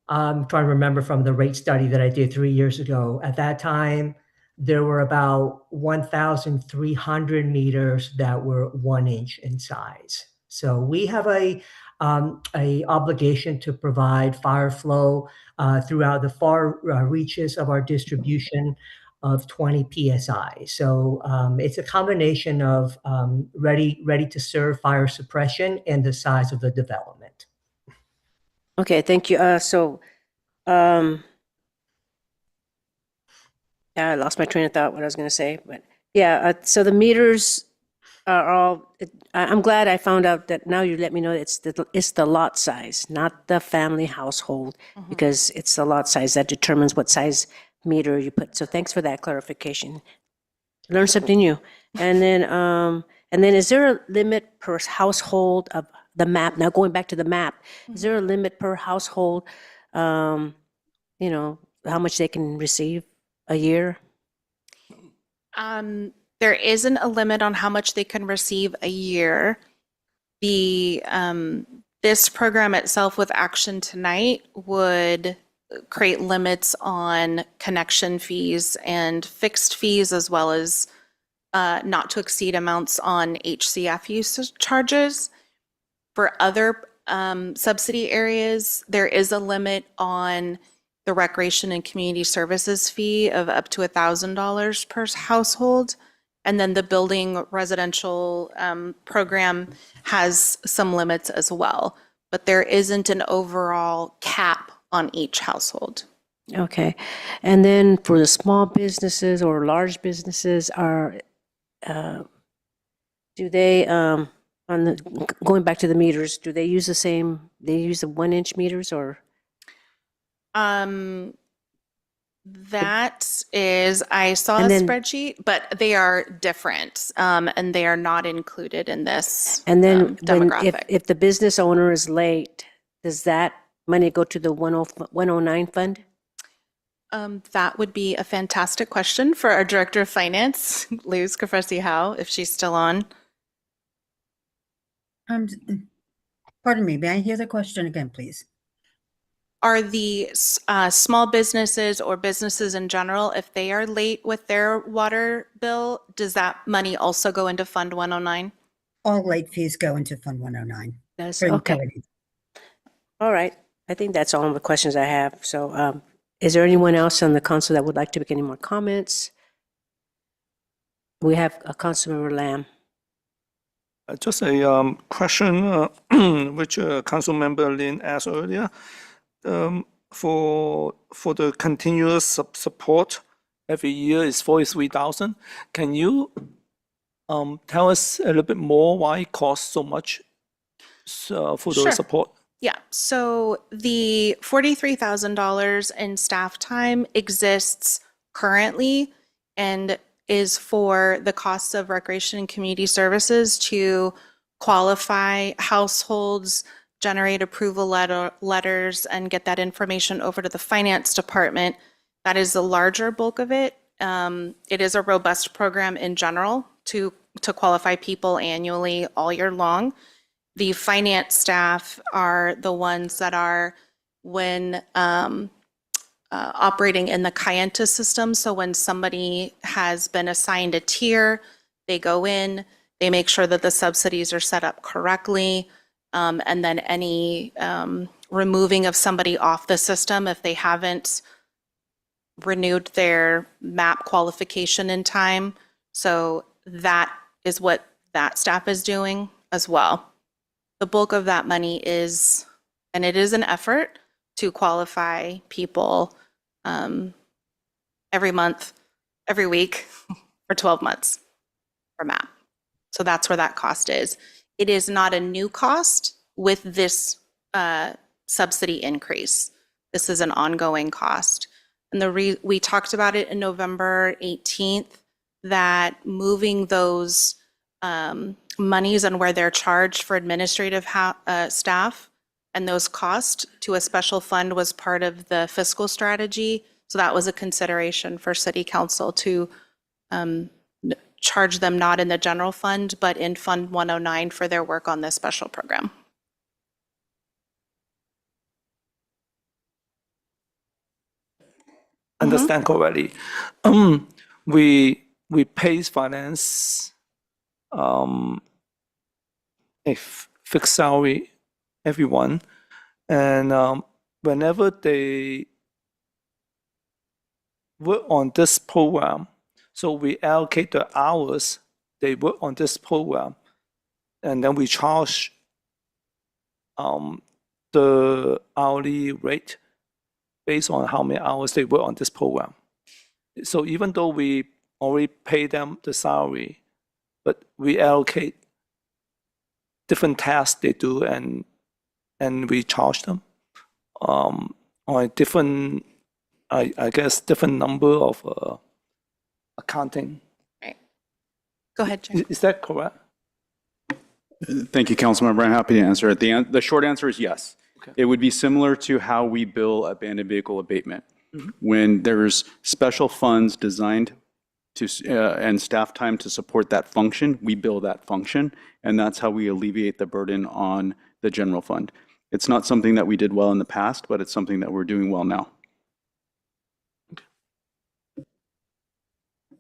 I'm trying to remember from the rate study that I did 3 years ago. At that time, there were about 1,300 meters that were 1 inch in size. So we have a obligation to provide fire flow throughout the far reaches of our distribution of 20 psi. So it's a combination of ready to serve fire suppression and the size of the development. Okay, thank you. Um, I lost my train of thought, what I was going to say, but yeah, so the meters are all, I'm glad I found out that now you let me know it's the lot size, not the family household, because it's the lot size that determines what size meter you put. So thanks for that clarification. Learn something new. And then is there a limit per household of the map? Now going back to the map, is there a limit per household, you know, how much they can receive a year? There isn't a limit on how much they can receive a year. The this program itself with Action Tonight would create limits on connection fees and fixed fees, as well as not to exceed amounts on HCF use charges. For other subsidy areas, there is a limit on the recreation and community services fee of up to $1,000 per household. And then the building residential program has some limits as well, but there isn't an overall cap on each household. Okay. And then for the small businesses or large businesses, do they, going back to the meters, do they use they use the 1-inch meters or? That is, I saw a And then- spreadsheet, but they are different, and they are not included in this And then demographic. if the business owner is late, does that money go to the 109 fund? That would be a fantastic question for our Director of Finance, Luz Kafresi-Howe, if she's still on. Pardon me, may I hear the question again, please? Are the small businesses or businesses in general, if they are late with their water bill, does that money also go into Fund 109? All late fees go into Fund 109. That's for okay. utilities. All right. I think that's all the questions I have. So is there anyone else on the council that would like to make any more comments? We have a Councilmember Lamb. Just a question which Councilmember Lin asked earlier. For the continuous support every year is 43,000. Can you tell us a little bit more why it costs so much for the Sure. support? Yeah, so the $43,000 in staff time exists currently and is for the costs of recreation and community services to qualify households, generate approval letters, and get that information over to the finance department. That is the larger bulk of it. It is a robust program in general to qualify people annually all year long. The finance staff are the ones that are when operating in the Kayenta system. So when somebody has been assigned a tier, they go in, they make sure that the subsidies are set up correctly, and then any removing of somebody off the system if they haven't renewed their MAP qualification in time. So that is what that staff is doing as well. The bulk of that money is, and it is an effort to qualify people every month, every week for 12 months for MAP. So that's where that cost is. It is not a new cost with this subsidy increase. This is an ongoing cost. And we talked about it in November 18th, that moving those monies and where they're charged for administrative staff and those costs to a special fund was part of the fiscal strategy. So that was a consideration for City Council to charge them not in the general fund, but in Fund 109 for their work on this special program. Understand correctly. We pay finance a fixed salary everyone, and whenever they work on this program, so we allocate the hours they work on this program, and then we charge the hourly rate based on how many hours they work on this program. So even though we already pay them the salary, but we allocate different tasks they do, and we charge them on a different, I guess, different number of accounting. Right. Go ahead, Jim. Is that correct? Thank you, Councilmember. I'm happy to answer it. The short answer is yes. Okay. It would be similar to how we bill abandoned vehicle abatement. When there's special funds designed to and staff time to support that function, we bill that function, and that's how we alleviate the burden on the general fund. It's not something that we did well in the past, but it's something that we're doing well now.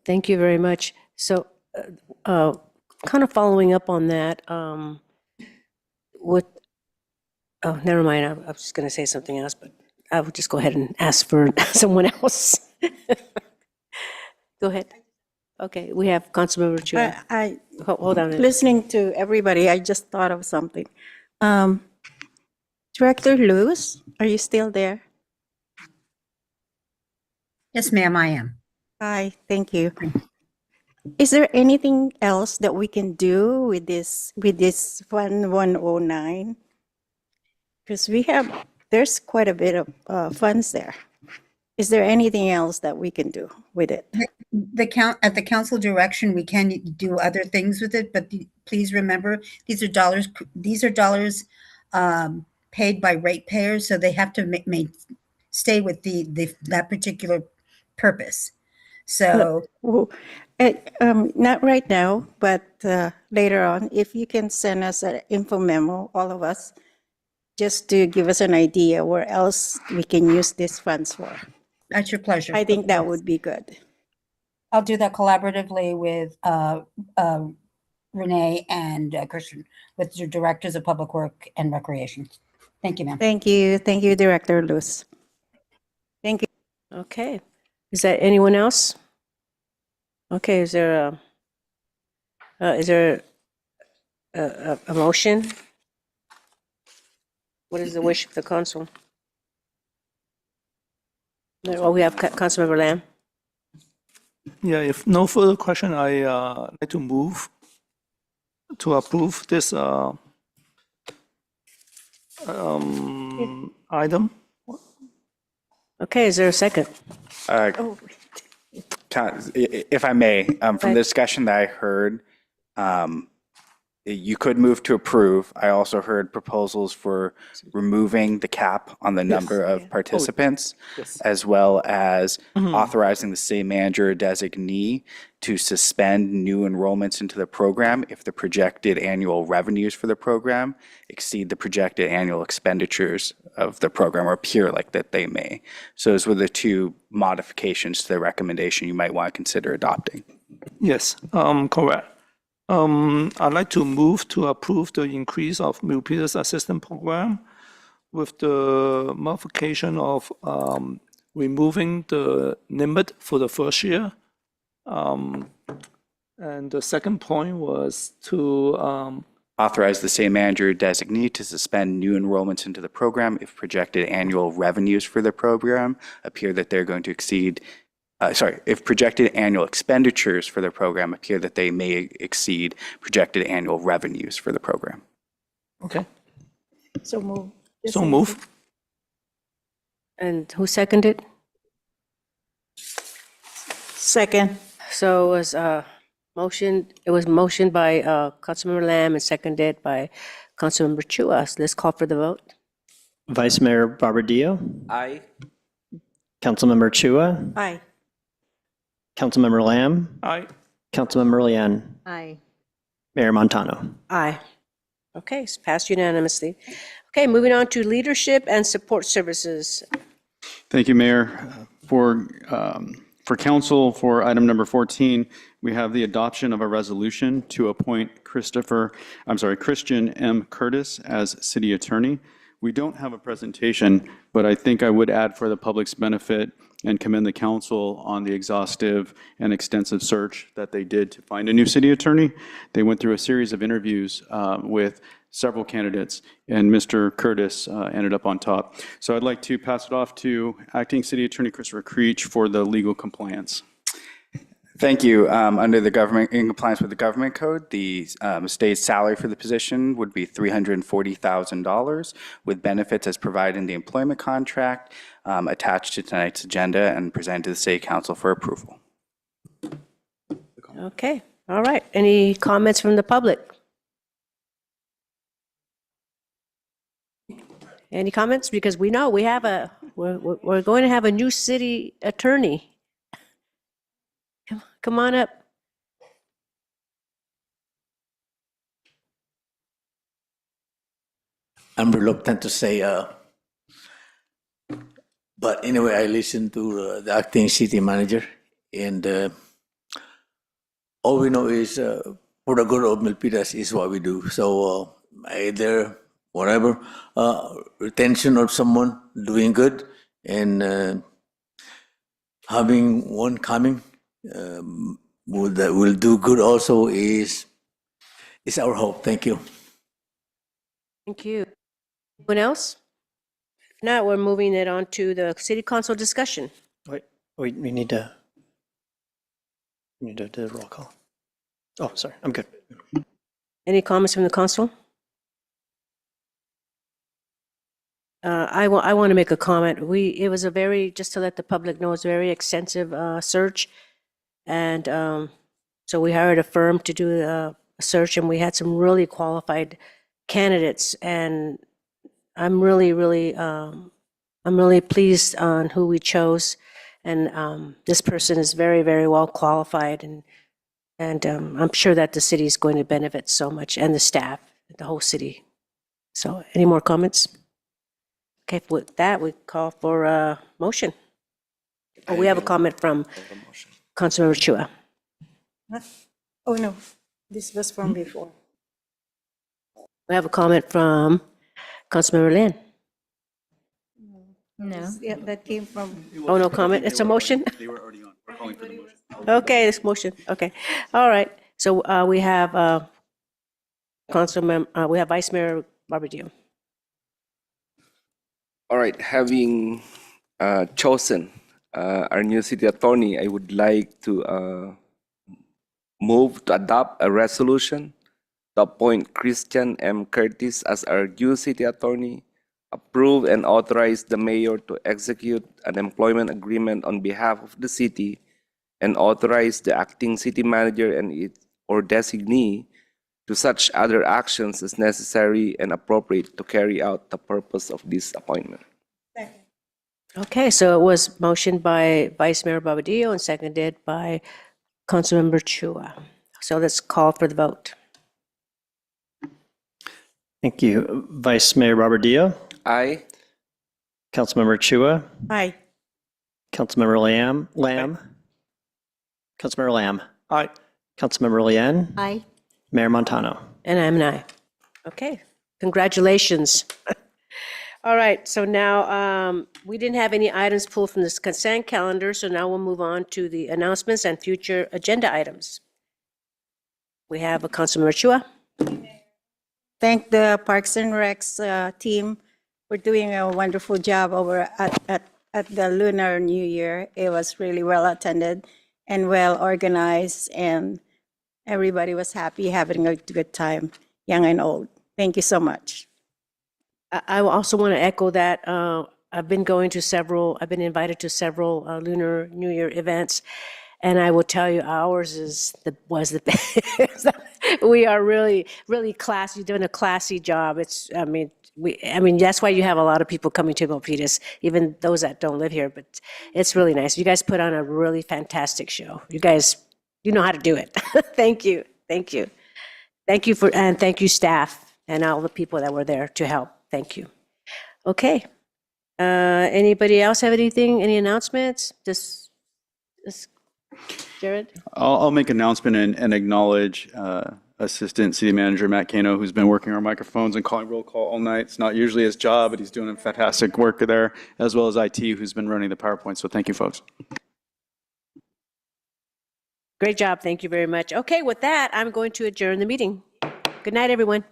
Thank you very much. So, kind of following up on that, oh, never mind. I was just going to say something else, but I would just go ahead and ask for someone else. Go ahead. Okay, we have Councilmember Chua. Hold on. Listening to everybody, I just thought of something. Director Lewis, are you still there? Yes, ma'am, I am. Hi, thank you. Is there anything else that we can do with this Fund 109? Because there's quite a bit of funds there. Is there anything else that we can do with it? At the council direction, we can do other things with it, but please remember, these are dollars paid by ratepayers, so they have to stay with that particular purpose. So not right now, but later on, if you can send us an info memo, all of us, just to give us an idea where else we can use these funds for. At your pleasure. I think that would be good. I'll do that collaboratively with Renee and Christian, with the Directors of Public Work and Recreation. Thank you, ma'am. Thank you, Director Luz. Thank you. Okay. Is that anyone else? Okay, is there a motion? What is the wish of the council? Well, we have Councilmember Lamb. Yeah, if no further question, I like to move to approve this item. Okay, is there a second? If I may, from the discussion that I heard, you could move to approve. I also heard proposals for removing the cap on the number of participants, as well as authorizing the city manager or designee to suspend new enrollments into the program if the projected annual revenues for the program exceed the projected annual expenditures of the program or appear like that they may. So those were the two modifications to the recommendation you might want to consider adopting. Yes, correct. I'd like to move to approve the increase of Milpitas assistant program with the modification of removing the limit for the first year. And the second point was to authorize the city manager or designee to suspend new enrollments into the program if projected annual revenues for the program appear that they're going to exceed if projected annual expenditures for the program appear that they may exceed projected annual revenues for the program. Okay. So move. So move. And who seconded? Second. So it was motioned by Councilmember Lamb and seconded by Councilmember Chua. So let's call for the vote. Vice Mayor Barbadillo, Aye. Councilmember Chua, Aye. Councilmember Lamb, Aye. Councilmember Leanne, Aye. Mayor Montano. Aye. Okay, it's passed unanimously. Okay, moving on to leadership and support services. Thank you, Mayor. For council, for item number 14, we have the adoption of a resolution to appoint Christian M. Curtis as city attorney. We don't have a presentation, but I think I would add for the public's benefit and commend the council on the exhaustive and extensive search that they did to find a new city attorney. They went through a series of interviews with several candidates, and Mr. Curtis ended up on top. So I'd like to pass it off to Acting City Attorney Christopher Creech for the legal compliance. Thank you. Under the government, in compliance with the government code, the state's salary for the position would be $340,000 with benefits as provided in the employment contract attached to tonight's agenda and presented to the City Council for approval. Okay, all right. Any comments from the public? Any comments? Because we know we're going to have a new city attorney. Come on up. I'm reluctant to say, but anyway, I listened to the acting city manager, and all we know is for the good of Milpitas is what we do. So either whatever, retention of someone doing good and having one coming that will do good also is our hope. Thank you. Thank you. Anyone else? If not, we're moving it on to the city council discussion. Wait, we need to do the roll call. Oh, sorry, I'm good. Any comments from the council? I want to make a comment. It was a very, just to let the public know, it's a very extensive search. And so we hired a firm to do a search, and we had some really qualified candidates. And I'm really pleased on who we chose. And this person is very, very well qualified. And I'm sure that the city is going to benefit so much, and the staff, the whole city. So any more comments? Okay, with that, we call for a motion. Oh, we have a comment from Councilmember Chua. Oh, no, this was from before. We have a comment from Councilmember Lin. No, yeah, that came from. Oh, no comment. It's a motion? They were already on. We're calling for the motion. Okay, this motion. Okay. All right. So we have we have Vice Mayor Barbadillo. All right, having chosen our new city attorney, I would like to move to adopt a resolution to appoint Christian M. Curtis as our new city attorney, approve and authorize the mayor to execute an employment agreement on behalf of the city, and authorize the acting city manager and or designee to such other actions as necessary and appropriate to carry out the purpose of this appointment. Okay, so it was motioned by Vice Mayor Barbadillo and seconded by Councilmember Chua. So let's call for the vote. Thank you. Vice Mayor Barbadillo, Aye. Councilmember Chua, Aye. Councilmember Lamb, Councilmember Lamb, Aye. Councilmember Leanne, Aye. Mayor Montano. And I'm an aye. Okay, congratulations. All right, so now we didn't have any items pulled from this consent calendar, so now we'll move on to the announcements and future agenda items. We have a Councilmember Chua. Thank the Parks and Recs team for doing a wonderful job over at the Lunar New Year. It was really well attended and well organized, and everybody was happy, having a good time, young and old. Thank you so much. I also want to echo that. I've been invited to several Lunar New Year events, and I will tell you, ours was the best. We are really, really classy, doing a classy job. I mean, that's why you have a lot of people coming to Milpitas, even those that don't live here, but it's really nice. You guys put on a really fantastic show. You guys You know how to do it. Thank you. Thank you. Thank you and thank you staff and all the people that were there to help. Thank you. Okay. Anybody else have anything, any announcements? Just Jared? I'll make an announcement and acknowledge Assistant City Manager Matt Cano, who's been working our microphones and calling roll call all night. It's not usually his job, but he's doing fantastic work there, as well as IT, who's been running the PowerPoint. So thank you, folks. Great job. Thank you very much. Okay, with that, I'm going to adjourn the meeting. Good night, everyone.